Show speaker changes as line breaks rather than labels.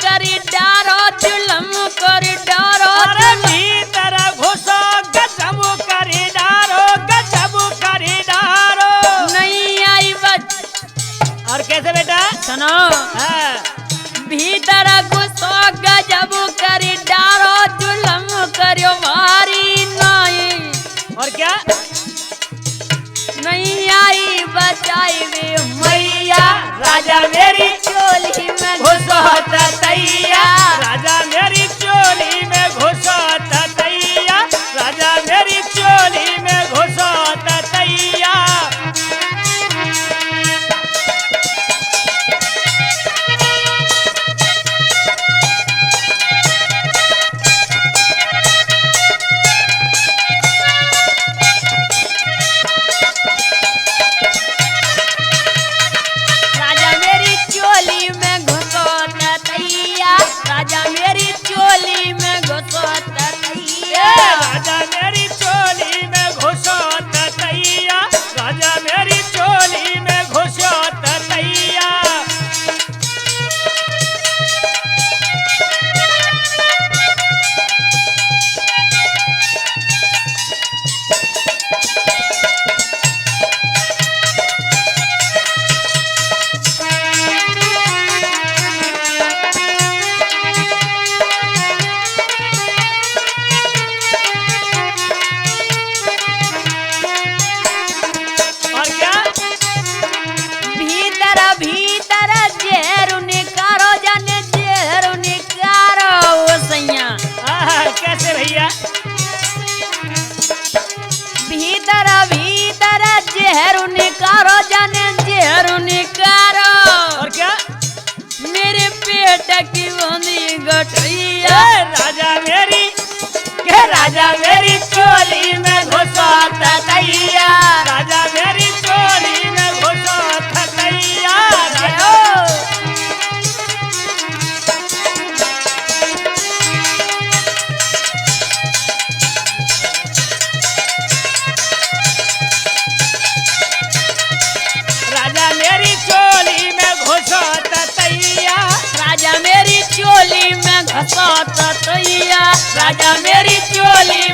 करी डारो जुल्म करी डारो
अरे भीतर घुसो गजब करी डारो
नहीं आई बच।
और कैसे बेटा
सुनो
हाँ।
भीतर घुसो गजब करी डारो जुल्म करियो भारी नहीं।
और क्या
नहीं आई बचाई वे मैया
राजा मेरी
चोली में
घुसो तैया राजा मेरी चोली में घुसो तैया राजा मेरी चोली में घुसो तैया
राजा मेरी चोली में घुसो तैया राजा मेरी चोली में घुसो तैया
राजा मेरी चोली में घुसो तैया राजा मेरी चोली में घुसो तैया और क्या
भीतर भीतर जेरू निकारो जाने जेरू निकारो ओ सैया
कैसे भैया
भीतर भीतर जेरू निकारो जाने जेरू निकारो
और क्या
मेरे पेट की बंदी गठैया
राजा मेरी चोली में घुसो तैया राजा मेरी चोली में घुसो तैया राजा मेरी चोली में घुसो तैया
राजा मेरी चोली में घसो तैया राजा मेरी चोली